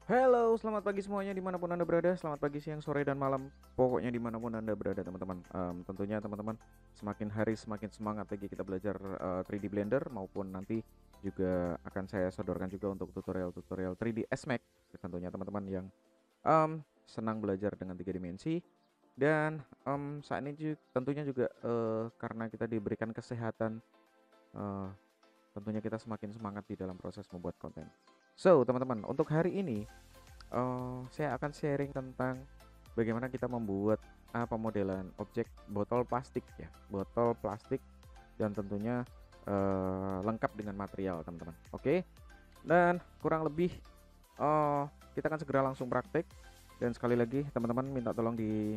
Halo, selamat pagi semuanya dimanapun Anda berada. Selamat pagi, siang, sore, dan malam. Pokoknya dimanapun Anda berada, teman-teman. Tentunya teman-teman semakin hari semakin semangat lagi kita belajar 3D Blender maupun nanti juga akan saya sodorkan juga untuk tutorial-tutorial 3D SMAX. Tentunya teman-teman yang senang belajar dengan tiga dimensi dan saat ini tentunya juga karena kita diberikan kesehatan, eh, tentunya kita semakin semangat di dalam proses membuat konten. So, teman-teman, untuk hari ini saya akan sharing tentang bagaimana kita membuat pemodelan objek botol plastik ya, botol plastik dan tentunya lengkap dengan material, teman-teman. Oke, dan kurang lebih eh, kita akan segera langsung praktek. Dan sekali lagi, teman-teman minta tolong di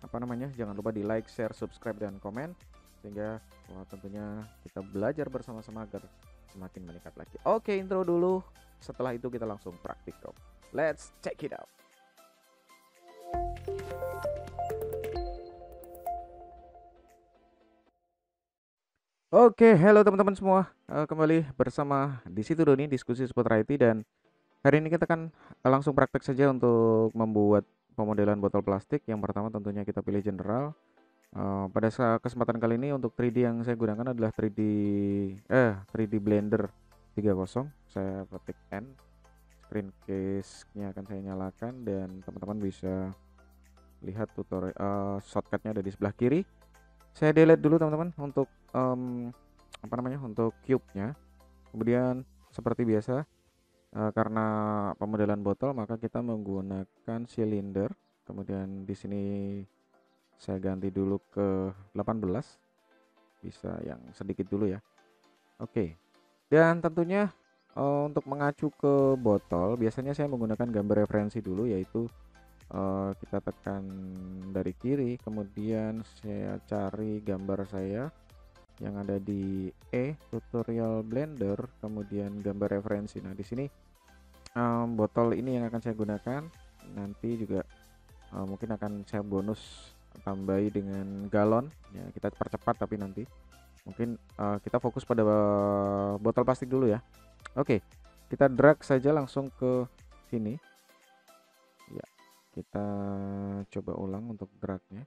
apa namanya, jangan lupa di like, share, subscribe, dan komen sehingga tentunya kita belajar bersama-sama agar semakin meningkat lagi. Oke, intro dulu. Setelah itu kita langsung praktikal. Let's check it out. Oke, halo teman-teman semua. Kembali bersama di situ Doni diskusi seputar IT, dan hari ini kita akan langsung praktek saja untuk membuat pemodelan botol plastik. Yang pertama tentunya kita pilih general. Pada kesempatan kali ini untuk 3D yang saya gunakan adalah 3D Blender 30. Saya ketik N. Screen case-nya akan saya nyalakan dan teman-teman bisa lihat tutorial shortcutnya ada di sebelah kiri. Saya delete dulu teman-teman untuk apa namanya, untuk cube-nya. Kemudian seperti biasa, karena pemodelan botol maka kita menggunakan silinder. Kemudian di sini saya ganti dulu ke 18, bisa yang sedikit dulu ya. Oke. Dan tentunya untuk mengacu ke botol biasanya saya menggunakan gambar referensi dulu, yaitu kita tekan dari kiri, kemudian saya cari gambar saya yang ada di tutorial Blender, kemudian gambar referensi. Nah, di sini botol ini yang akan saya gunakan. Nanti juga mungkin akan saya bonus tambahi dengan galon ya, kita percepat tapi nanti mungkin kita fokus pada botol plastik dulu ya. Oke, kita drag saja langsung ke sini ya. Kita coba ulang untuk dragnya.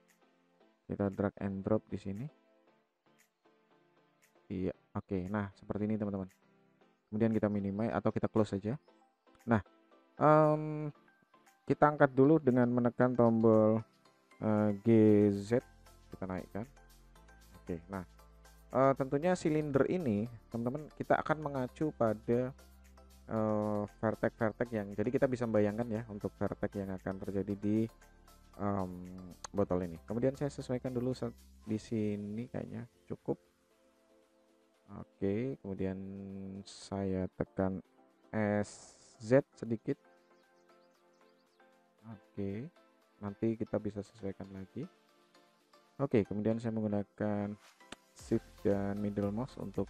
Kita drag and drop di sini. Iya, oke. Nah, seperti ini teman-teman. Kemudian kita minimize atau kita close saja. Nah, em, kita angkat dulu dengan menekan tombol GZ. Kita naikkan. Oke. Nah, tentunya silinder ini, teman-teman, kita akan mengacu pada vertex-vertex yang, jadi kita bisa membayangkan ya untuk vertex yang akan terjadi di botol ini. Kemudian saya sesuaikan dulu di sini kayaknya cukup. Oke, kemudian saya tekan SZ sedikit. Oke, nanti kita bisa sesuaikan lagi. Oke, kemudian saya menggunakan shift dan middle mouse untuk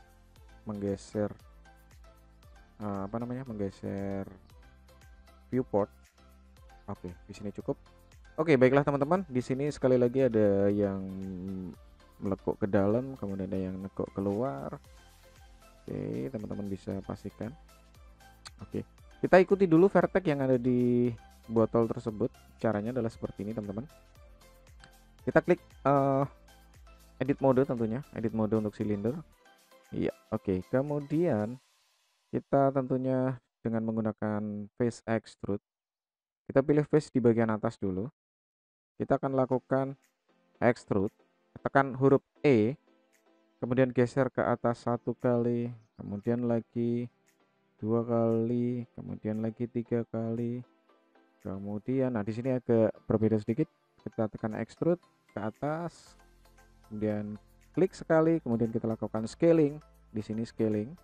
menggeser apa namanya, menggeser viewport. Oke, di sini cukup. Oke, baiklah teman-teman. Di sini sekali lagi ada yang melekuk ke dalam, kemudian ada yang nekuk keluar. Oke, teman-teman bisa pastikan. Oke, kita ikuti dulu vertex yang ada di botol tersebut. Caranya adalah seperti ini teman-teman. Kita klik edit mode, tentunya edit mode untuk silinder. Iya, oke. Kemudian kita tentunya dengan menggunakan face extrude, kita pilih face di bagian atas dulu. Kita akan lakukan extrude, tekan huruf E, kemudian geser ke atas satu kali, kemudian lagi dua kali, kemudian lagi tiga kali, kemudian nah di sini agak berbeda sedikit. Kita tekan extrude ke atas, kemudian klik sekali, kemudian kita lakukan scaling. Di sini scaling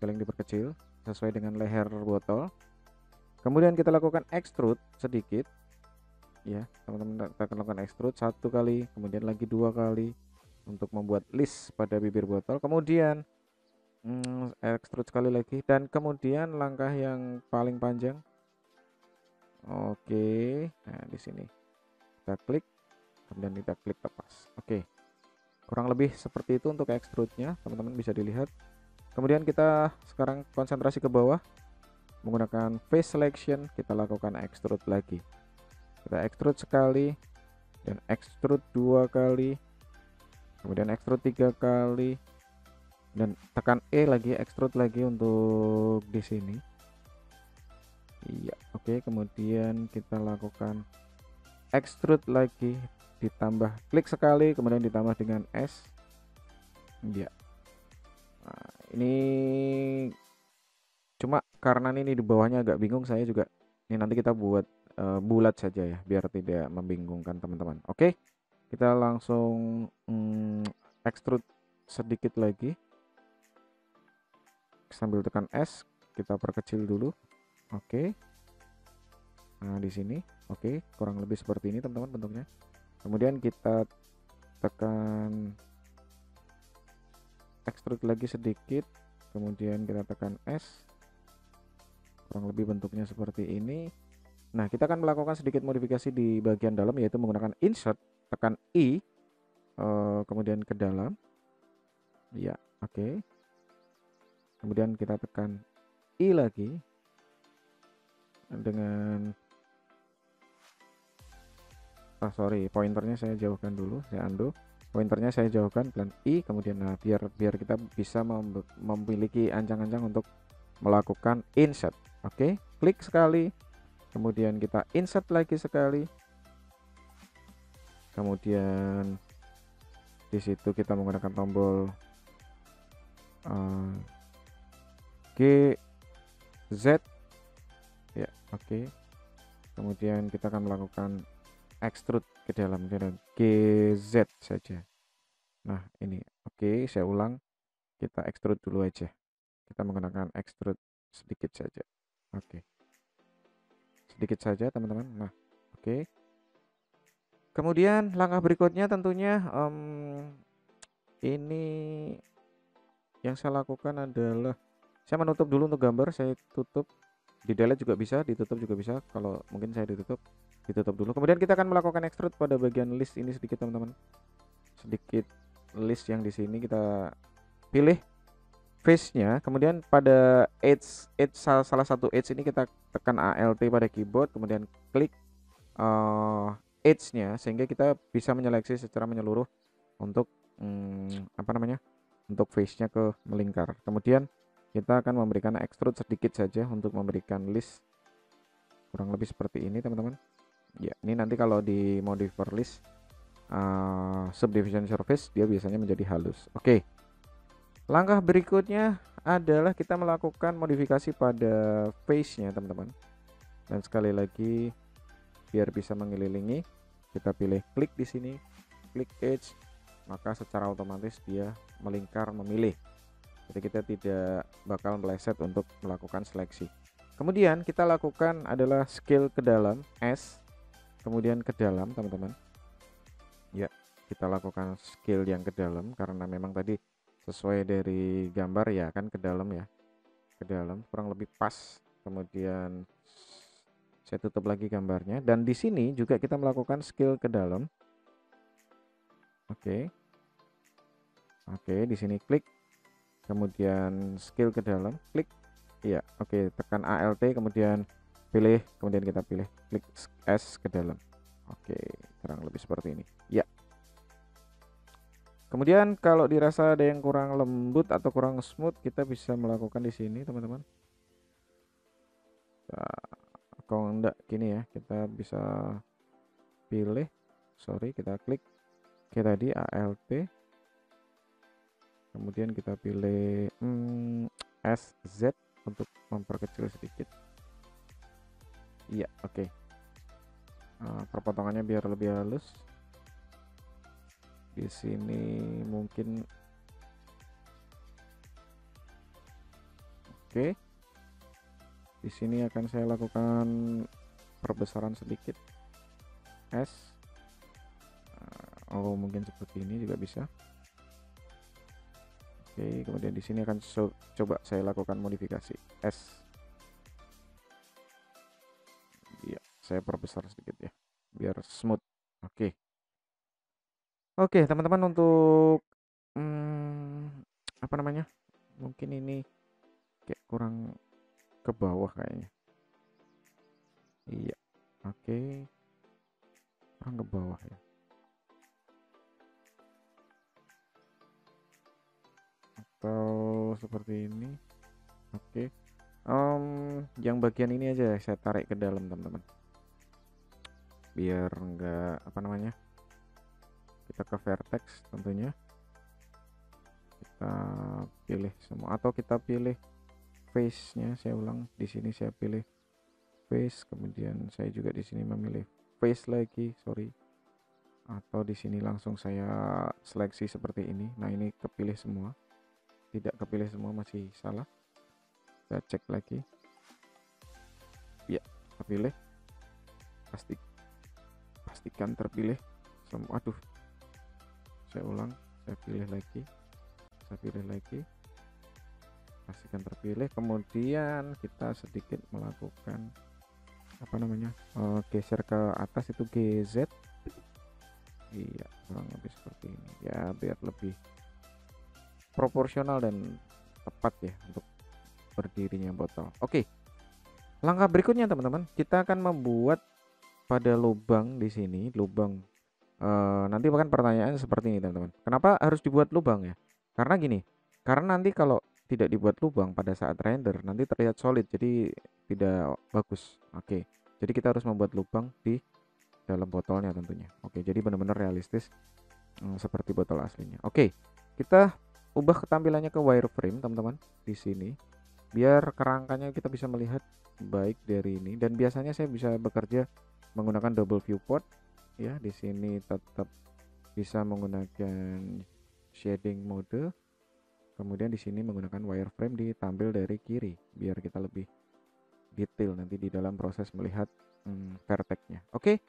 diperkecil sesuai dengan leher botol. Kemudian kita lakukan extrude sedikit ya, teman-teman. Kita akan lakukan extrude satu kali, kemudian lagi dua kali untuk membuat list pada bibir botol. Kemudian extrude sekali lagi, dan kemudian langkah yang paling panjang. Oke, nah di sini kita klik, kemudian kita klik lepas. Oke, kurang lebih seperti itu untuk extrude-nya, teman-teman bisa dilihat. Kemudian kita sekarang konsentrasi ke bawah. menggunakan face selection, kita lakukan extrude lagi. Kita extrude sekali dan extrude 2 kali, kemudian extrude 3 kali dan tekan E lagi, extrude lagi untuk di sini. Iya, oke. Kemudian kita lakukan extrude lagi, ditambah klik sekali, kemudian ditambah dengan S. Iya. Nah, ini cuma karena ini di bawahnya agak bingung, saya juga ini nanti kita buat bulat saja ya, biar tidak membingungkan teman-teman. Oke, kita langsung extrude sedikit lagi sambil tekan S, kita perkecil dulu. Oke, nah di sini oke, kurang lebih seperti ini teman-teman bentuknya. Kemudian kita tekan extrude lagi sedikit, kemudian kita tekan S, kurang lebih bentuknya seperti ini. Nah, kita akan melakukan sedikit modifikasi di bagian dalam, yaitu menggunakan insert, tekan I, kemudian ke dalam. Ya, oke. Kemudian kita tekan I lagi dengan sorry, pointernya saya jauhkan dulu, saya undo. Pointernya saya jauhkan dan I, kemudian nah biar kita bisa memiliki ancang-ancang untuk melakukan insert. Oke, klik sekali, kemudian kita insert lagi sekali, kemudian di situ kita menggunakan tombol G Z ya, oke. Kemudian kita akan melakukan extrude ke dalam dengan GZ saja. Nah, ini oke, saya ulang, kita extrude dulu aja, kita menggunakan extrude sedikit saja. Oke, sedikit saja teman-teman. Nah, oke. Kemudian langkah berikutnya tentunya ini yang saya lakukan adalah saya menutup dulu untuk gambar, saya tutup, di delete juga bisa, ditutup juga bisa. Kalau mungkin saya ditutup dulu. Kemudian kita akan melakukan extrude pada bagian list ini sedikit teman-teman, sedikit list yang di sini kita pilih face-nya, kemudian pada edge salah satu edge ini kita tekan ALT pada keyboard, kemudian klik edge-nya sehingga kita bisa menyeleksi secara menyeluruh untuk apa namanya, untuk face-nya ke melingkar. Kemudian kita akan memberikan extrude sedikit saja untuk memberikan list kurang lebih seperti ini teman-teman. Ya, ini nanti kalau di modifier list subdivision surface dia biasanya menjadi halus. Oke. Langkah berikutnya adalah kita melakukan modifikasi pada face-nya teman-teman. Dan sekali lagi biar bisa mengelilingi, kita pilih klik di sini, klik edge, maka secara otomatis dia melingkar memilih. Jadi kita tidak bakal meleset untuk melakukan seleksi. Kemudian kita lakukan adalah scale ke dalam, S, kemudian ke dalam teman-teman. Ya, kita lakukan scale yang ke dalam karena memang tadi sesuai dari gambar ya kan, ke dalam ya, ke dalam kurang lebih pas. Kemudian saya tutup lagi gambarnya dan di sini juga kita melakukan scale ke dalam. Oke. Oke, di sini klik, kemudian scale ke dalam, klik. Iya, oke, tekan ALT kemudian pilih, kemudian kita pilih klik S ke dalam. Oke, kurang lebih seperti ini. Ya. Kemudian kalau dirasa ada yang kurang lembut atau kurang smooth, kita bisa melakukan di sini, teman-teman. Nah, kalau enggak gini ya, kita bisa pilih, sorry, kita klik kita tadi ALT, kemudian kita pilih SZ untuk memperkecil sedikit. Iya, oke. Perpotongannya biar lebih halus. Di sini mungkin oke. Di sini akan saya lakukan perbesaran sedikit S. Oh, mungkin seperti ini juga bisa. Oke, kemudian di sini akan coba saya lakukan modifikasi S. Iya, saya perbesar sedikit ya, biar smooth. Oke. Oke, teman-teman, untuk apa namanya? Mungkin ini kayak kurang ke bawah kayaknya. Iya, oke, kurang ke bawah ya. Atau seperti ini. Oke. Yang bagian ini aja saya tarik ke dalam teman-teman, biar enggak apa namanya, kita ke vertex tentunya, kita pilih semua atau kita pilih face nya. Saya ulang, di sini saya pilih face, kemudian saya juga di sini memilih face lagi, sorry, atau di sini langsung saya seleksi seperti ini. Nah ini kepilih semua, tidak kepilih semua, masih salah. Saya cek lagi, ya kepilih, pastikan terpilih semua. Aduh, saya ulang, saya pilih lagi, saya pilih lagi, pastikan terpilih. Kemudian kita sedikit melakukan apa namanya, geser ke atas, itu GZ. Iya, kurang lebih seperti ini ya, biar lebih proporsional dan tepat ya untuk berdirinya botol. Oke, langkah berikutnya teman-teman, kita akan membuat pada lubang di sini, lubang. Nanti bahkan pertanyaannya seperti ini teman-teman, kenapa harus dibuat lubang ya? Karena gini, karena nanti kalau tidak dibuat lubang pada saat render nanti terlihat solid, jadi tidak bagus. Oke, jadi kita harus membuat lubang di dalam botolnya tentunya. Oke, jadi benar-benar realistis, seperti botol aslinya. Oke, kita ubah ketampilannya ke wireframe teman-teman di sini, biar kerangkanya kita bisa melihat baik dari ini. Dan biasanya saya bisa bekerja menggunakan double viewport ya. Di sini tetap bisa menggunakan shading mode, kemudian di sini menggunakan wireframe ditampil dari kiri biar kita lebih detail nanti di dalam proses melihat vertexnya. Oke,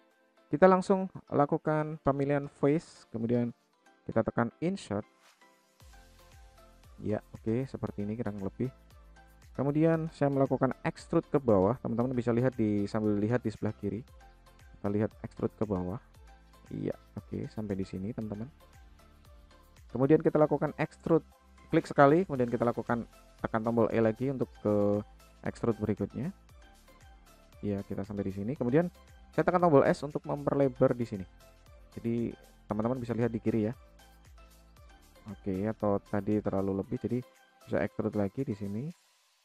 kita langsung lakukan pemilihan face, kemudian kita tekan insert ya. Oke, seperti ini kurang lebih. Kemudian saya melakukan extrude ke bawah, teman-teman bisa lihat sambil lihat di sebelah kiri, kita lihat extrude ke bawah. Iya, oke, sampai di sini teman-teman. Kemudian kita lakukan extrude, klik sekali, kemudian kita lakukan tekan tombol E lagi untuk ke extrude berikutnya. Iya, kita sampai di sini. Kemudian saya tekan tombol S untuk memperlebar di sini. Jadi teman-teman bisa lihat di kiri ya. Oke, atau tadi terlalu lebih, jadi bisa extrude lagi di sini.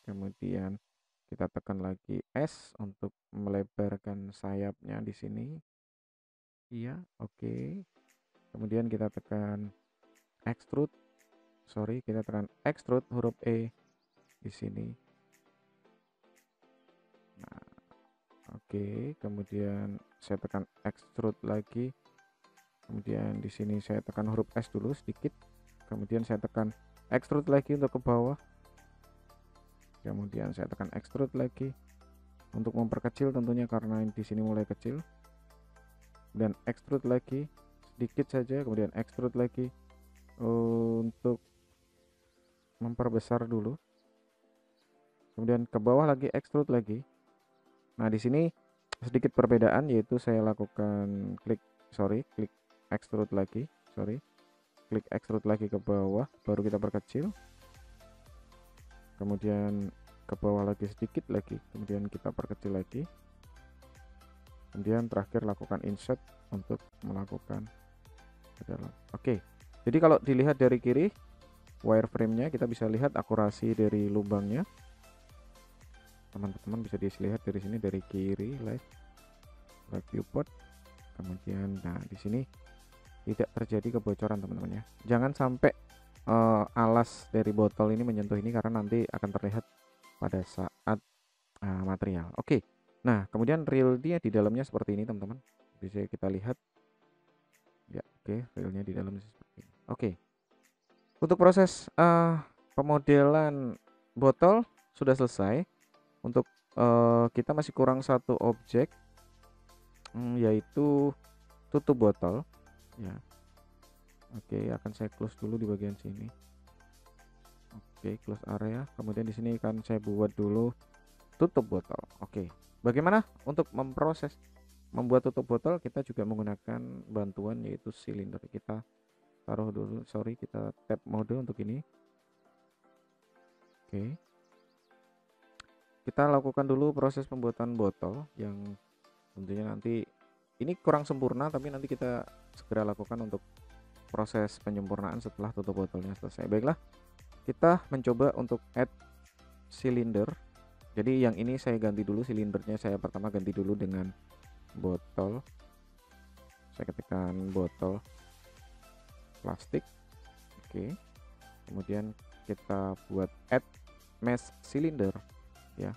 Kemudian kita tekan lagi S untuk melebarkan sayapnya di sini. Iya, oke. Kemudian kita tekan extrude, sorry, kita tekan extrude huruf E di sini. Nah, oke. Kemudian saya tekan extrude lagi. Kemudian di sini saya tekan huruf S dulu sedikit. Kemudian saya tekan extrude lagi untuk ke bawah. Kemudian saya tekan extrude lagi untuk memperkecil tentunya karena di sini mulai kecil. Dan extrude lagi sedikit saja, kemudian extrude lagi untuk memperbesar dulu. Kemudian ke bawah lagi, extrude lagi. Nah, di sini sedikit perbedaan, yaitu saya lakukan klik extrude lagi, klik extrude lagi ke bawah, baru kita perkecil. Kemudian ke bawah lagi sedikit lagi, kemudian kita perkecil lagi. Kemudian terakhir lakukan insert untuk melakukan ke dalam. Oke, jadi kalau dilihat dari kiri wireframe-nya, kita bisa lihat akurasi dari lubangnya. Teman-teman bisa dilihat dari sini, dari kiri live viewport. Kemudian nah di sini tidak terjadi kebocoran teman-teman ya. Jangan sampai alas dari botol ini menyentuh ini, karena nanti akan terlihat pada saat material. Oke. Nah, kemudian realnya di dalamnya seperti ini teman-teman. Bisa kita lihat. Ya, oke, realnya di dalamnya seperti ini. Oke. Untuk proses pemodelan botol sudah selesai. Untuk kita masih kurang satu objek, yaitu tutup botol ya. Oke, akan saya close dulu di bagian sini. Oke, close area. Kemudian di sini akan saya buat dulu tutup botol. Oke, bagaimana untuk membuat tutup botol? Kita juga menggunakan bantuan, yaitu silinder. Kita taruh dulu, sorry, kita tap mode untuk ini. Oke, kita lakukan dulu proses pembuatan botol yang tentunya nanti ini kurang sempurna, tapi nanti kita segera lakukan untuk proses penyempurnaan setelah tutup botolnya selesai. Baiklah, kita mencoba untuk add silinder. Jadi yang ini saya ganti dulu silindernya, saya pertama ganti dulu dengan botol. Saya ketikkan botol plastik. Oke. Kemudian kita buat add mesh cylinder ya.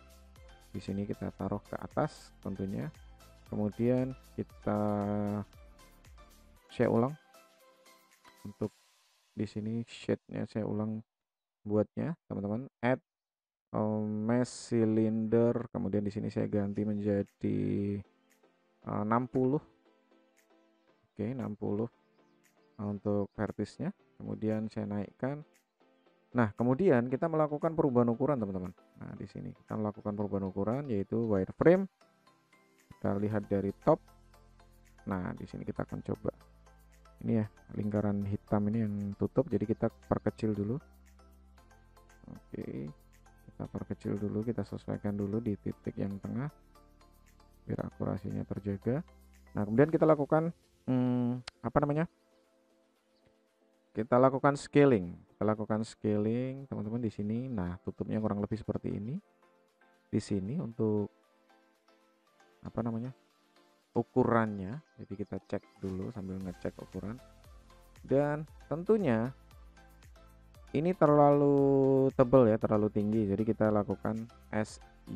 Di sini kita taruh ke atas tentunya. Kemudian kita saya ulang untuk di sini shade-nya saya ulang buatnya teman-teman. Add mesh cylinder, kemudian di sini saya ganti menjadi 60. Oke, 60 untuk vertisnya. Kemudian saya naikkan. Nah, kemudian kita melakukan perubahan ukuran teman-teman. Nah, di sini kita melakukan perubahan ukuran yaitu wireframe. Kita lihat dari top. Nah, di sini kita akan coba. Ini ya, lingkaran hitam ini yang tutup, jadi kita perkecil dulu. Oke. Kita perkecil dulu, kita sesuaikan dulu di titik yang tengah biar akurasinya terjaga. Nah, kemudian kita lakukan apa namanya? Kita lakukan scaling. Kita lakukan scaling, teman-teman di sini. Nah, tutupnya kurang lebih seperti ini. Di sini untuk apa namanya? Ukurannya. Jadi kita cek dulu sambil ngecek ukuran. Dan tentunya ini terlalu tebal ya, terlalu tinggi. Jadi kita lakukan SZ.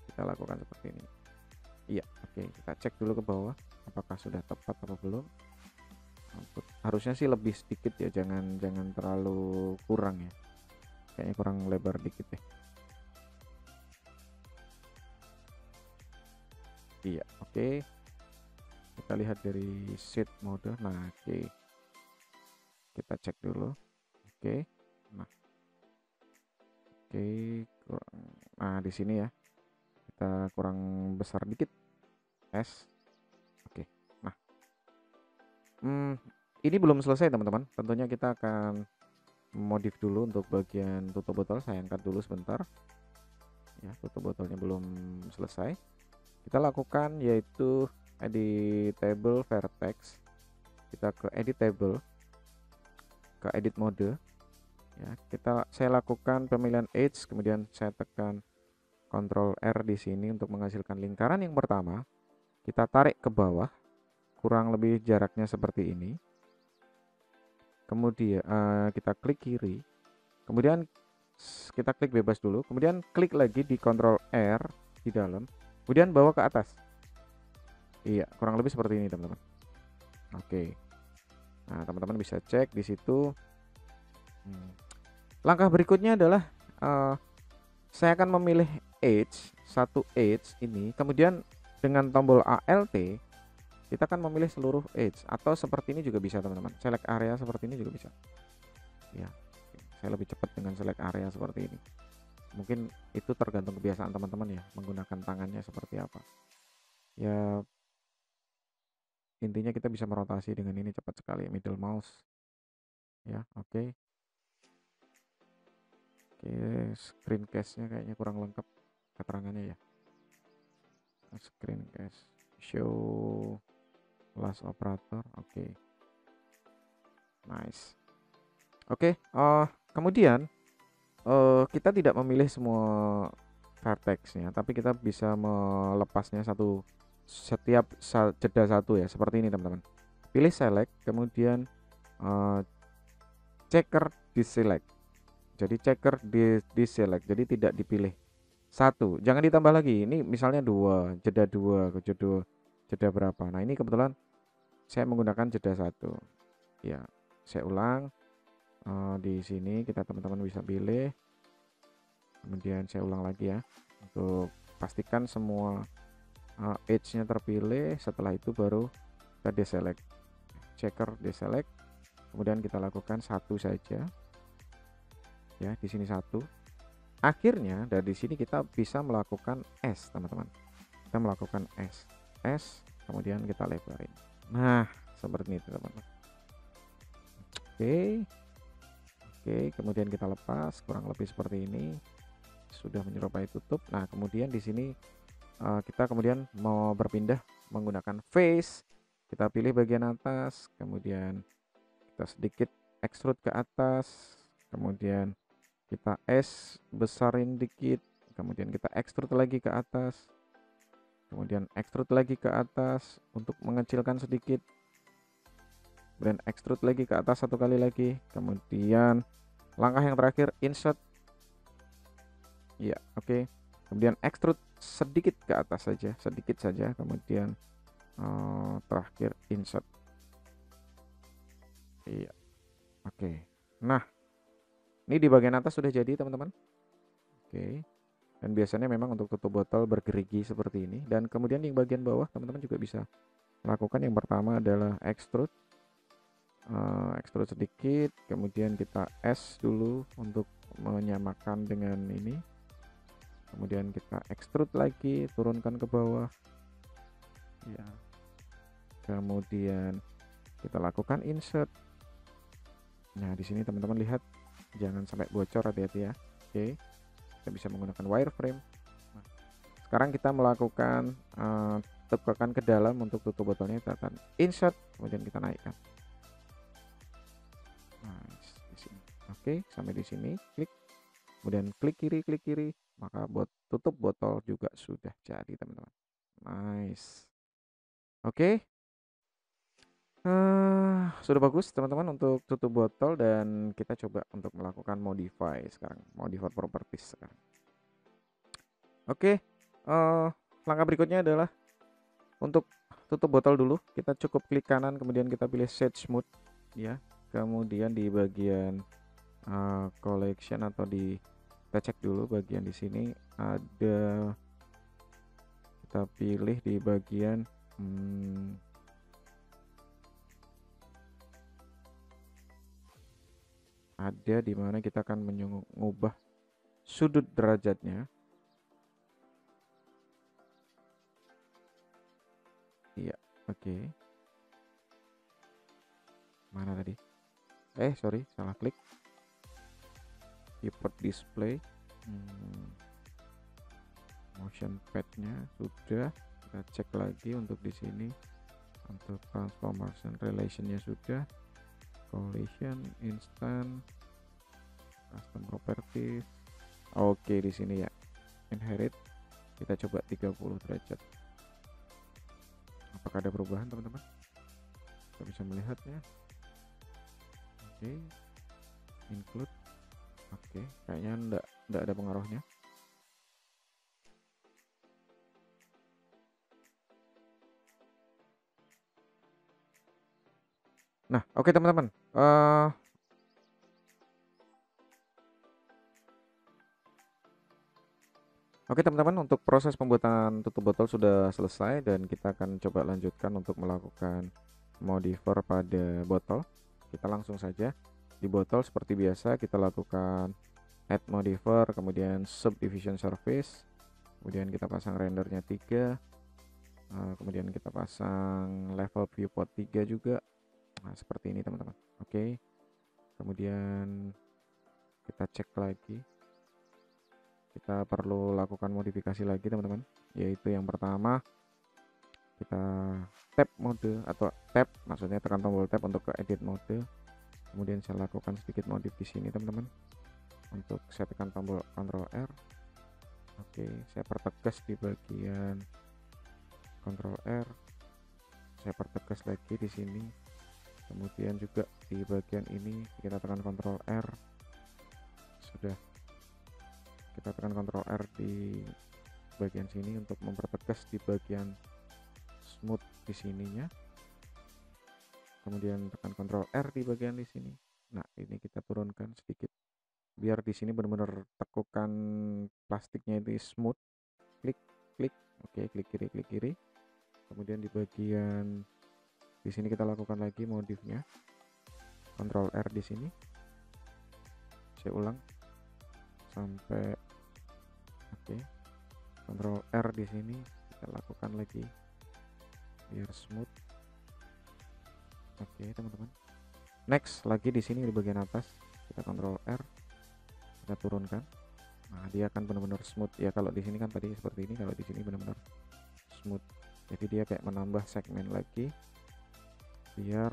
Kita lakukan seperti ini. Iya, oke. Kita cek dulu ke bawah apakah sudah tepat atau belum. Harusnya sih lebih sedikit ya, jangan terlalu kurang ya, kayaknya kurang lebar dikit deh. Iya, oke. Kita lihat dari sheet mode. Nah, oke, kita cek dulu. Oke, nah, oke, kurang. Nah, di sini ya kita kurang besar dikit S. Oke, nah, ini belum selesai teman-teman. Tentunya kita akan modif dulu untuk bagian tutup botol. Saya angkat dulu sebentar ya, tutup botolnya belum selesai. Kita lakukan yaitu editable vertex. Kita ke editable, ke edit mode ya. Saya lakukan pemilihan edge, kemudian saya tekan Ctrl R di sini untuk menghasilkan lingkaran yang pertama. Kita tarik ke bawah kurang lebih jaraknya seperti ini. Kemudian kita klik kiri, kemudian kita klik bebas dulu, kemudian klik lagi di Ctrl R di dalam, kemudian bawa ke atas. Iya, kurang lebih seperti ini teman-teman. Oke, nah teman-teman bisa cek di situ. Langkah berikutnya adalah saya akan memilih satu edge ini, kemudian dengan tombol ALT kita akan memilih seluruh edge, atau seperti ini juga bisa teman-teman, select area seperti ini juga bisa ya. Saya lebih cepat dengan select area seperti ini. Mungkin itu tergantung kebiasaan teman-teman ya, menggunakan tangannya seperti apa ya. Intinya kita bisa merotasi dengan ini cepat sekali, middle mouse ya. Oke, screencast-nya kayaknya kurang lengkap keterangannya ya. Screencast, show last operator. Oke, nice. Oke, kemudian kita tidak memilih semua vertexnya, tapi kita bisa melepasnya setiap jeda satu ya, seperti ini teman-teman. Pilih select, kemudian checker deselect. Jadi checker deselect, jadi tidak dipilih satu, jangan ditambah lagi. Ini misalnya jeda dua jeda berapa. Nah, ini kebetulan saya menggunakan jeda satu ya. Saya ulang. Di sini kita teman-teman bisa pilih, kemudian saya ulang lagi ya untuk pastikan semua edge-nya terpilih. Setelah itu baru kita deselect, checker deselect, kemudian kita lakukan satu saja ya, di sini satu. Akhirnya dari sini kita bisa melakukan S teman-teman. Kita melakukan S, kemudian kita lebarin. Nah, seperti ini teman-teman. Oke, kemudian kita lepas kurang lebih seperti ini. sudah menyerupai tutup. Nah, kemudian di sini kita kemudian mau berpindah menggunakan face. Kita pilih bagian atas, kemudian kita sedikit extrude ke atas, kemudian kita S besarin dikit, kemudian kita extrude lagi ke atas, kemudian extrude lagi ke atas untuk mengecilkan sedikit, kemudian extrude lagi ke atas satu kali lagi, kemudian langkah yang terakhir insert. Ya, oke. Kemudian extrude sedikit ke atas saja, sedikit saja, kemudian terakhir insert. Iya, oke. Nah, ini di bagian atas sudah jadi teman-teman. Oke. Dan biasanya memang untuk tutup botol bergerigi seperti ini. Dan kemudian di bagian bawah teman-teman juga bisa lakukan. Yang pertama adalah extrude. Extrude sedikit, kemudian kita S dulu untuk menyamakan dengan ini, kemudian kita extrude lagi, turunkan ke bawah ya, kemudian kita lakukan insert. Nah, di sini teman-teman lihat jangan sampai bocor, hati-hati ya. Oke, kita bisa menggunakan wireframe. Nah, sekarang kita melakukan tekan ke dalam untuk tutup botolnya, kita akan insert, kemudian kita naikkan. Di sini. Oke, sampai di sini klik, kemudian klik kiri, maka tutup botol juga sudah jadi teman-teman. Nice. Oke, sudah bagus teman-teman untuk tutup botol, dan kita coba untuk melakukan modify sekarang, modify properties sekarang. Oke, langkah berikutnya adalah untuk tutup botol dulu. Kita cukup klik kanan, kemudian kita pilih set smooth ya. Kemudian di bagian collection atau kita cek dulu bagian di sini ada, kita pilih di bagian ada di mana kita akan mengubah sudut derajatnya. Iya, oke. Mana tadi? Sorry, salah klik. Keyboard display, motion padnya sudah. Kita cek lagi untuk di sini, untuk transformation relationnya sudah, collision, instant, custom properties. Oke, di sini ya, inherit. Kita coba 30 derajat. Apakah ada perubahan teman-teman? Kita bisa melihatnya. Oke, include. Oke, kayaknya enggak ada pengaruhnya. Nah, oke teman-teman. Oke teman-teman, untuk proses pembuatan tutup botol sudah selesai, dan kita akan coba lanjutkan untuk melakukan modifier pada botol. Kita langsung saja di botol seperti biasa, kita lakukan add modifier, kemudian subdivision surface, kemudian kita pasang rendernya 3, kemudian kita pasang level viewport 3 juga. Nah, seperti ini teman-teman. Oke, kemudian kita cek lagi, kita perlu lakukan modifikasi lagi teman-teman, yaitu yang pertama kita tab mode, atau tab maksudnya tekan tombol tab untuk ke edit mode. Kemudian saya lakukan sedikit modif di sini teman-teman, untuk saya tekan tombol Ctrl R. Oke, saya pertegas di bagian Ctrl R, saya pertegas lagi di sini, kemudian juga di bagian ini kita tekan Ctrl R. Sudah, kita tekan Ctrl R di bagian sini untuk mempertegas di bagian smooth di sininya, kemudian tekan Ctrl R di bagian di sini. Nah, ini kita turunkan sedikit biar di sini benar-benar tekukan plastiknya itu smooth. Klik, oke, klik kiri, kemudian di bagian di sini kita lakukan lagi modifnya, Ctrl R di sini, saya ulang sampai oke, Ctrl R di sini kita lakukan lagi biar smooth. Oke teman-teman, next lagi di sini di bagian atas kita Ctrl R, kita turunkan, Nah, dia akan benar-benar smooth ya. Kalau di sini kan tadi seperti ini, kalau di sini benar-benar smooth. Jadi dia kayak menambah segmen lagi biar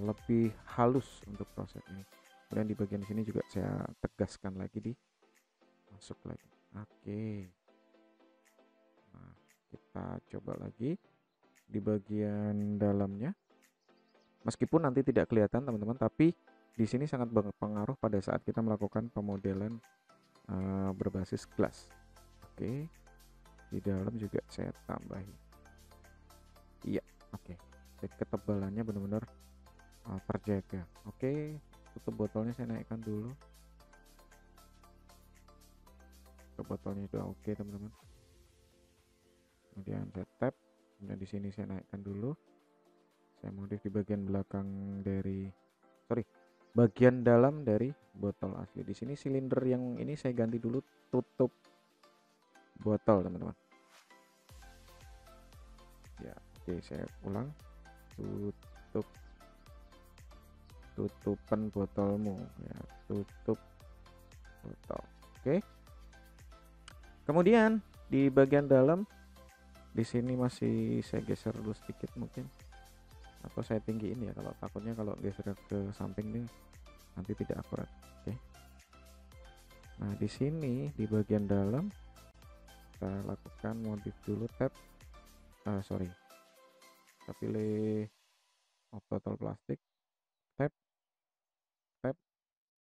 lebih halus untuk proses ini. Kemudian di bagian sini juga saya tegaskan lagi di masuk lagi. Oke. Nah, kita coba lagi di bagian dalamnya. Meskipun nanti tidak kelihatan teman-teman, tapi di sini sangat berpengaruh pada saat kita melakukan pemodelan berbasis glass. Oke, di dalam juga saya tambahin. Iya, oke. Jadi ketebalannya benar-benar terjaga. Oke, tutup botolnya saya naikkan dulu. Tutup botolnya sudah oke teman-teman. Kemudian saya tap. Kemudian di sini saya naikkan dulu. Saya modif di bagian belakang dari, bagian dalam dari botol asli. Di sini silinder yang ini saya ganti dulu tutup botol teman-teman. Ya, oke, saya ulang. Tutupan botolmu ya, tutup botol. Oke. Kemudian di bagian dalam di sini masih saya geser dulu sedikit mungkin, atau saya tinggiin ya, kalau takutnya kalau geser ke samping nih nanti tidak akurat. Oke. Nah, di sini di bagian dalam kita lakukan modif dulu, tab kita pilih botol plastik, tab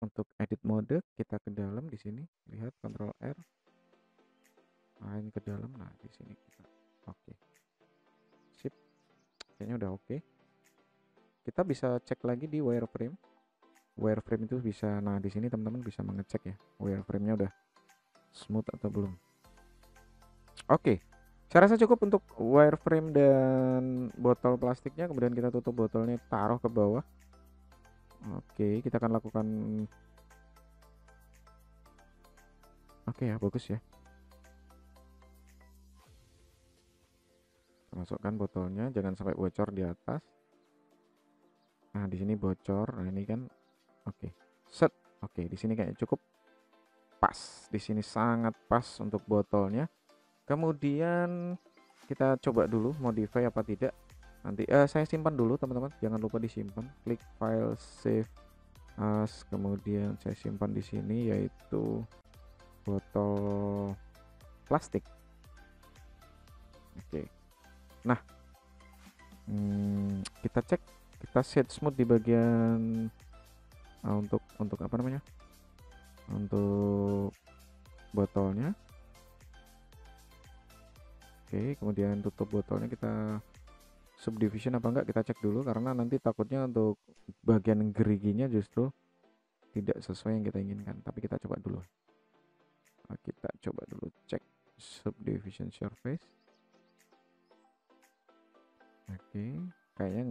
untuk edit mode, kita ke dalam di sini, lihat Ctrl R, main ke dalam. Nah, di sini kita oke. Sip. Kayaknya udah oke. Kita bisa cek lagi di wireframe. Wireframe itu bisa, nah di sini teman-teman bisa mengecek ya, wireframe-nya udah smooth atau belum. Oke. Saya rasa cukup untuk wireframe dan botol plastiknya. Kemudian kita tutup botolnya, taruh ke bawah. Oke, kita akan lakukan. Oke ya, bagus ya. Masukkan botolnya, jangan sampai bocor di atas. Nah, di sini bocor. Nah, ini kan oke. Set. Oke, di sini kayaknya cukup pas. Di sini sangat pas untuk botolnya. Kemudian kita coba dulu modify apa tidak. Nanti saya simpan dulu teman-teman. Jangan lupa disimpan. Klik file save as. Kemudian saya simpan di sini yaitu botol plastik. Oke. Nah, kita cek, kita set smooth di bagian untuk apa namanya, untuk botolnya. Oke, kemudian tutup botolnya, kita subdivision apa enggak kita cek dulu, karena nanti takutnya untuk bagian geriginya justru tidak sesuai yang kita inginkan. Tapi kita coba dulu. Nah, kita coba dulu cek subdivision surface. Oke, kayaknya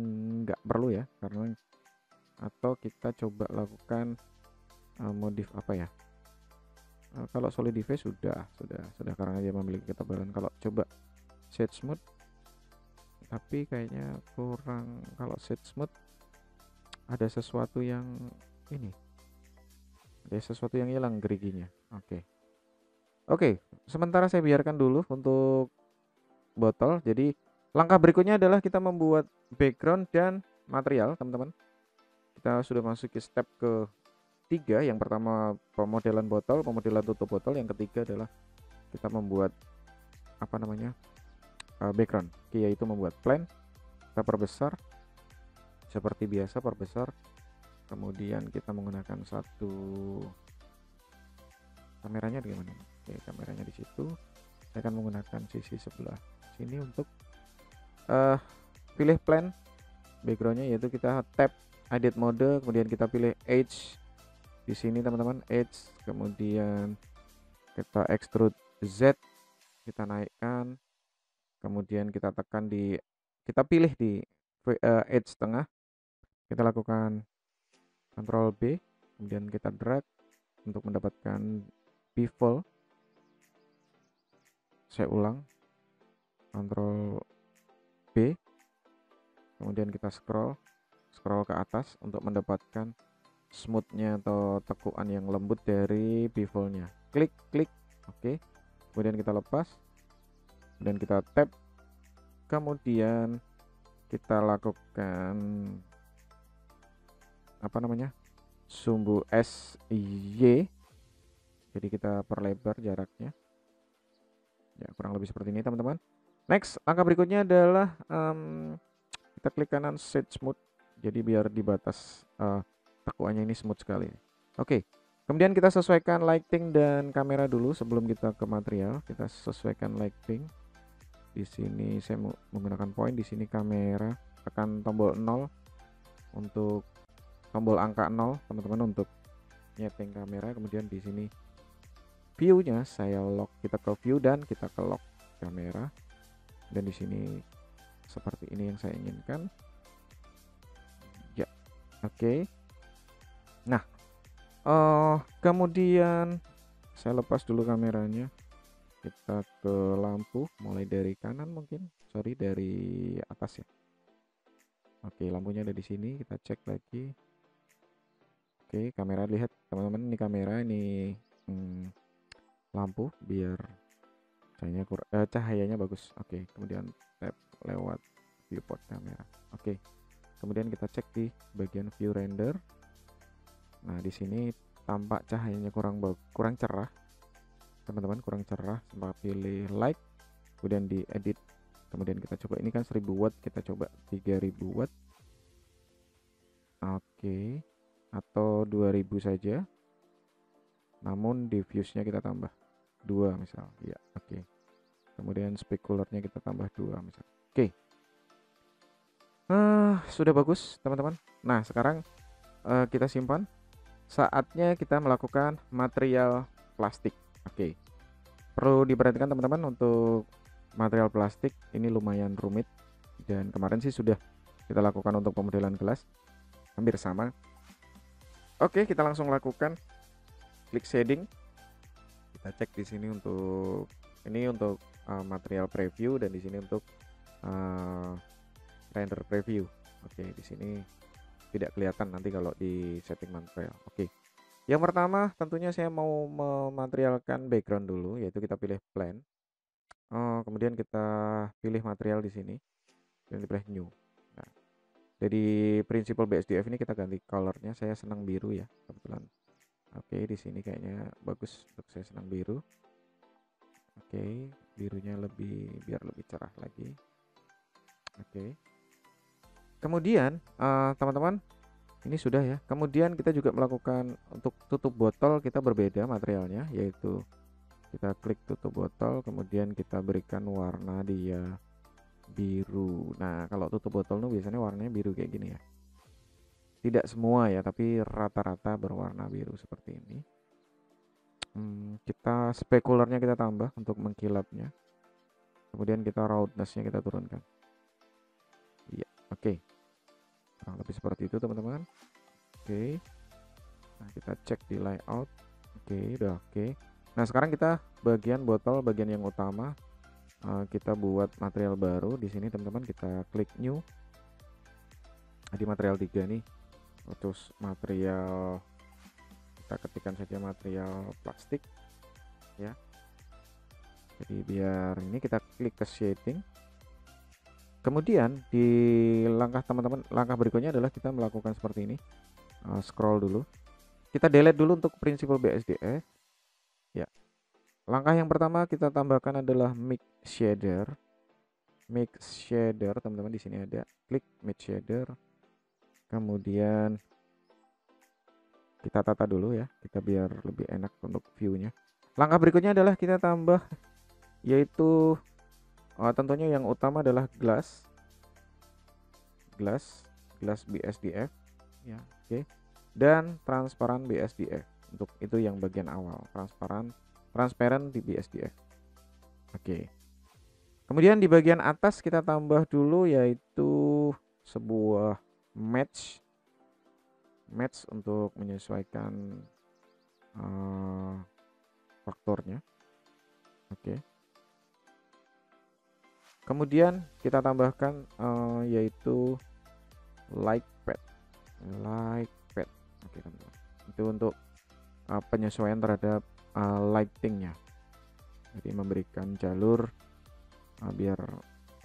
nggak perlu ya, karena atau kita coba lakukan modif apa ya. Kalau solidify sudah karena dia memiliki ketebalan. Kalau coba set smooth, tapi kayaknya kurang. Kalau set smooth ada sesuatu yang ini, ada sesuatu yang hilang geriginya. Oke, sementara saya biarkan dulu untuk botol. Jadi langkah berikutnya adalah kita membuat background dan material teman-teman. Kita sudah masuk ke step ketiga. Yang pertama pemodelan botol, pemodelan tutup botol. Yang ketiga adalah kita membuat apa namanya, background, yaitu membuat plan. Kita perbesar seperti biasa, perbesar. Kemudian kita menggunakan satu kameranya di mana? Oke, kameranya di situ. Saya akan menggunakan sisi sebelah sini untuk pilih plan backgroundnya, yaitu kita tap edit mode, kemudian kita pilih edge di sini teman-teman, edge, kemudian kita extrude Z, kita naikkan, kemudian kita tekan kita pilih di edge tengah, kita lakukan Ctrl B, kemudian kita drag untuk mendapatkan bevel. Saya ulang, Ctrl B, kemudian kita scroll ke atas untuk mendapatkan smoothnya atau tekuan yang lembut dari bevelnya. klik, oke. Kemudian kita lepas, kemudian kita tap, kemudian kita lakukan apa namanya, sumbu SY, jadi kita perlebar jaraknya ya, kurang lebih seperti ini teman-teman. Next, langkah berikutnya adalah kita klik kanan set smooth, jadi biar di batas tekuannya ini smooth sekali. Oke, kemudian kita sesuaikan lighting dan kamera dulu sebelum kita ke material. Kita sesuaikan lighting. Di sini saya menggunakan point, di sini kamera, tekan tombol 0 untuk tombol angka 0 teman-teman untuk nyeting kamera. Kemudian di sini view-nya saya lock, kita ke view dan kita ke lock kamera. Dan di sini seperti ini yang saya inginkan. Ya, oke. Nah, kemudian saya lepas dulu kameranya. Kita ke lampu, mulai dari kanan mungkin, sorry dari atas ya. Oke, lampunya ada di sini, kita cek lagi. Oke, kamera, lihat teman-teman, ini kamera, ini lampu biar cahayanya bagus. Oke, kemudian tap lewat viewport kamera. Oke, kemudian kita cek di bagian view render. Nah, di sini tampak cahayanya kurang cerah teman-teman, kurang cerah. Coba pilih light, kemudian di edit, kemudian kita coba, ini kan 1000 watt, kita coba 3000 watt. Oke, atau 2000 saja, namun diffuse-nya kita tambah 2 misal ya. Oke, kemudian specularnya kita tambah 2 misal. Oke, sudah bagus teman-teman. Nah, sekarang kita simpan. Saatnya kita melakukan material plastik. Oke, perlu diperhatikan teman-teman, untuk material plastik ini lumayan rumit, dan kemarin sih sudah kita lakukan untuk pemodelan gelas, hampir sama. Oke, kita langsung lakukan, klik shading, kita cek di sini untuk material preview, dan di sini untuk render preview. Oke, di sini tidak kelihatan nanti kalau di setting material. Oke, yang pertama tentunya saya mau mematerialkan background dulu, yaitu kita pilih plan. Kemudian kita pilih material di sini dan dipilih new. Nah, jadi prinsipal BSDF ini kita ganti colornya, saya senang biru ya kebetulan. Oke, di sini kayaknya bagus untuk saya senang biru. Oke, birunya biar lebih cerah lagi. Oke, kemudian teman-teman, ini sudah ya. Kemudian kita juga melakukan untuk tutup botol, kita berbeda materialnya, yaitu kita klik tutup botol, kemudian kita berikan warna dia biru. Nah, kalau tutup botol tuh biasanya warnanya biru kayak gini ya. Tidak semua ya, tapi rata-rata berwarna biru seperti ini. Kita spekularnya kita tambah untuk mengkilapnya. Kemudian kita roundness-nya kita turunkan. Iya, oke. Kurang lebih seperti itu teman-teman. Oke. Nah, kita cek di layout. Oke, udah oke. Nah, sekarang kita bagian botol, bagian yang utama, kita buat material baru di sini teman-teman. Kita klik new di material 3 nih, terus material, kita ketikkan saja material plastik ya. Jadi biar ini, kita klik ke shading. Kemudian di langkah teman-teman, langkah berikutnya adalah kita melakukan seperti ini. Scroll dulu, kita delete dulu untuk prinsipal BSDF ya. Langkah yang pertama kita tambahkan adalah mix shader. Teman-teman, di sini ada, klik mix shader, kemudian kita tata dulu ya, kita biar lebih enak untuk view-nya. Langkah berikutnya adalah kita tambah, yaitu tentunya yang utama adalah glass BSDF ya. Oke, dan transparan BSDF, untuk itu yang bagian awal, transparent di BSDF. Oke, kemudian di bagian atas kita tambah dulu, yaitu sebuah match untuk menyesuaikan faktornya. Oke, kemudian kita tambahkan yaitu light pad. Oke teman-teman, itu untuk penyesuaian terhadap lightingnya. Jadi memberikan jalur biar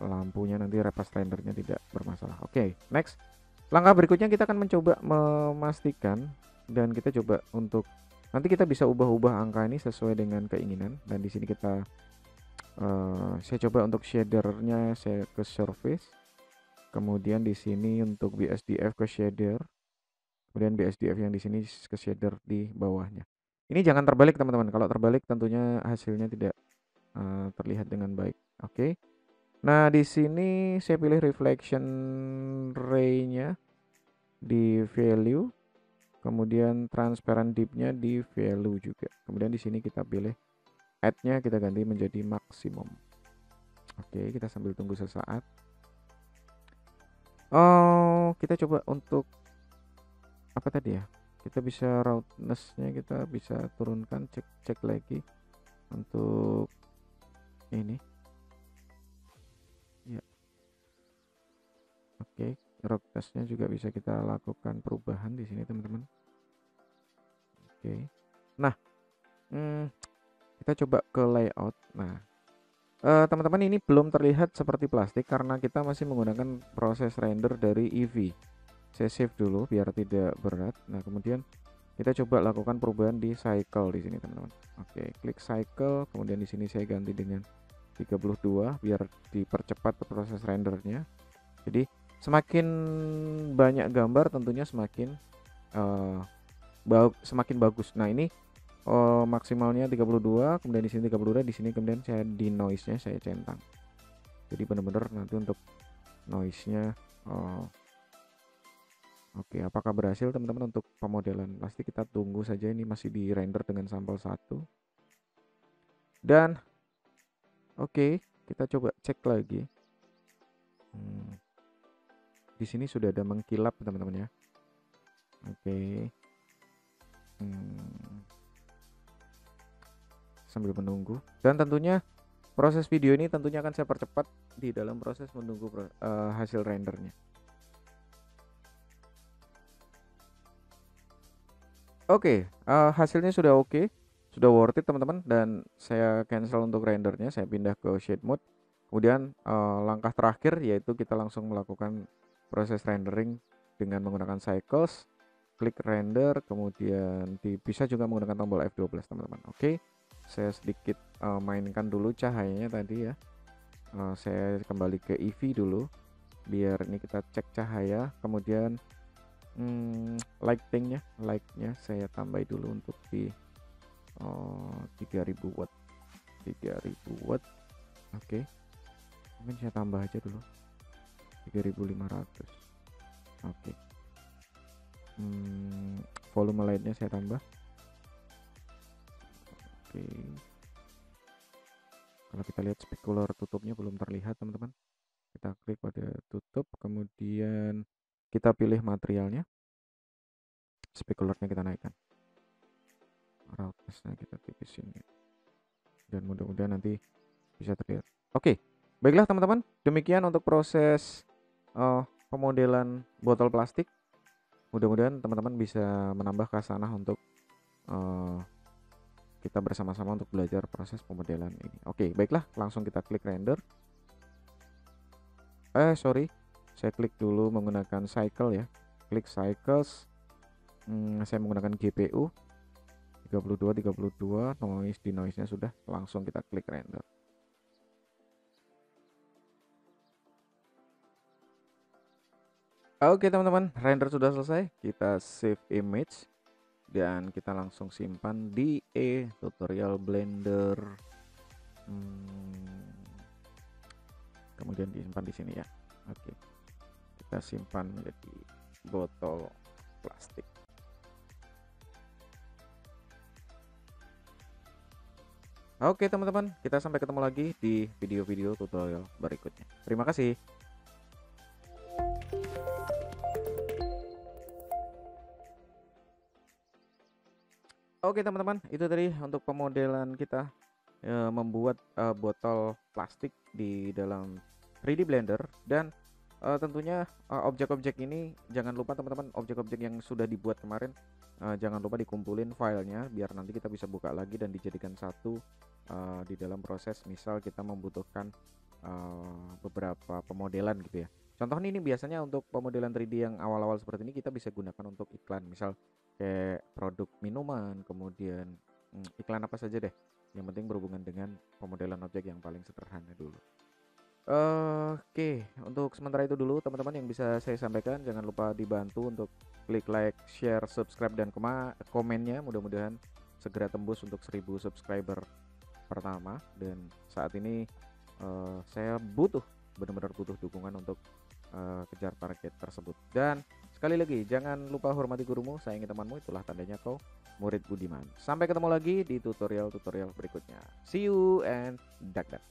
lampunya nanti pas rendernya tidak bermasalah. Oke, next. Langkah berikutnya kita akan mencoba memastikan, dan kita coba untuk nanti kita bisa ubah-ubah angka ini sesuai dengan keinginan. Dan di sini kita saya coba untuk shadernya saya ke surface, kemudian di sini untuk BSDF ke shader, kemudian BSDF yang di sini ke shader di bawahnya. Ini jangan terbalik teman-teman, kalau terbalik tentunya hasilnya tidak terlihat dengan baik. Oke. Nah, di sini saya pilih reflection ray-nya di value, kemudian transparent dip-nya di value juga. Kemudian di sini kita pilih add-nya, kita ganti menjadi maksimum. Oke, kita sambil tunggu sesaat. Oh, kita coba untuk apa tadi ya? Kita bisa roughness-nya kita bisa turunkan, cek lagi untuk ini. Ya. Oke, roughness-nya juga bisa kita lakukan perubahan di sini, teman-teman. Oke. Nah, kita coba ke layout. Nah, teman-teman, ini belum terlihat seperti plastik karena kita masih menggunakan proses render dari Eevee. Saya save dulu biar tidak berat. Nah, kemudian kita coba lakukan perubahan di cycle di sini, teman-teman. Oke, klik cycle, kemudian di sini saya ganti dengan 32 biar dipercepat proses rendernya. Jadi semakin banyak gambar tentunya semakin semakin bagus. Nah, ini maksimalnya 32, kemudian di sini 32, di sini kemudian saya di noise-nya saya centang. Jadi benar-benar nanti untuk noise-nya oke, apakah berhasil teman-teman untuk pemodelan plastik? Kita tunggu saja, ini masih di render dengan sampel 1. Dan oke, kita coba cek lagi. Di sini sudah ada mengkilap teman-teman ya. Oke. Sambil menunggu, dan tentunya proses video ini tentunya akan saya percepat di dalam proses menunggu hasil rendernya. Oke, hasilnya sudah oke, sudah worth it teman-teman, dan saya cancel untuk rendernya, saya pindah ke shade mode. Kemudian langkah terakhir yaitu kita langsung melakukan proses rendering dengan menggunakan cycles, klik render, kemudian bisa juga menggunakan tombol F12 teman-teman. Oke, saya sedikit mainkan dulu cahayanya tadi ya. Saya kembali ke Eevee dulu biar ini kita cek cahaya, kemudian lightingnya saya tambah dulu untuk di 3000 watt. Oke, mungkin saya tambah aja dulu 3500. Oke. Volume lightnya saya tambah. Oke. Kalau kita lihat specular tutupnya belum terlihat teman-teman, kita klik pada tutup, kemudian kita pilih materialnya, specularnya kita naikkan, roughness-nya kita tipisin ya, dan mudah-mudahan nanti bisa terlihat. Oke, baiklah teman-teman, demikian untuk proses pemodelan botol plastik. Mudah-mudahan teman-teman bisa menambah khasanah untuk kita bersama-sama untuk belajar proses pemodelan ini. Oke, baiklah, langsung kita klik render. Saya klik dulu menggunakan cycle ya. Klik cycles. Saya menggunakan GPU 32, noise-nya sudah, langsung kita klik render. Oke teman-teman, render sudah selesai. Kita save image dan kita langsung simpan di tutorial Blender. Kemudian disimpan di sini ya. Oke, kita simpan menjadi botol plastik. Oke teman-teman, kita sampai ketemu lagi di video-video tutorial berikutnya. Terima kasih. Oke teman-teman, itu tadi untuk pemodelan kita membuat botol plastik di dalam 3D Blender. Dan Tentunya, objek-objek ini jangan lupa teman-teman, objek-objek yang sudah dibuat kemarin, jangan lupa dikumpulin filenya biar nanti kita bisa buka lagi dan dijadikan satu, di dalam proses misal kita membutuhkan, beberapa pemodelan gitu ya. Contoh ini biasanya untuk pemodelan 3D yang awal-awal seperti ini kita bisa gunakan untuk iklan, misal kayak produk minuman, kemudian, iklan apa saja deh, yang penting berhubungan dengan pemodelan objek yang paling sederhana dulu. Oke, untuk sementara itu dulu teman-teman yang bisa saya sampaikan. Jangan lupa dibantu untuk klik like, share, subscribe, dan komennya. Mudah-mudahan segera tembus untuk 1000 subscriber pertama. Dan saat ini saya benar-benar butuh dukungan untuk kejar target tersebut. Dan sekali lagi, jangan lupa hormati gurumu, sayangi temanmu, itulah tandanya kau murid budiman. Sampai ketemu lagi di tutorial-tutorial berikutnya. See you and dak dak.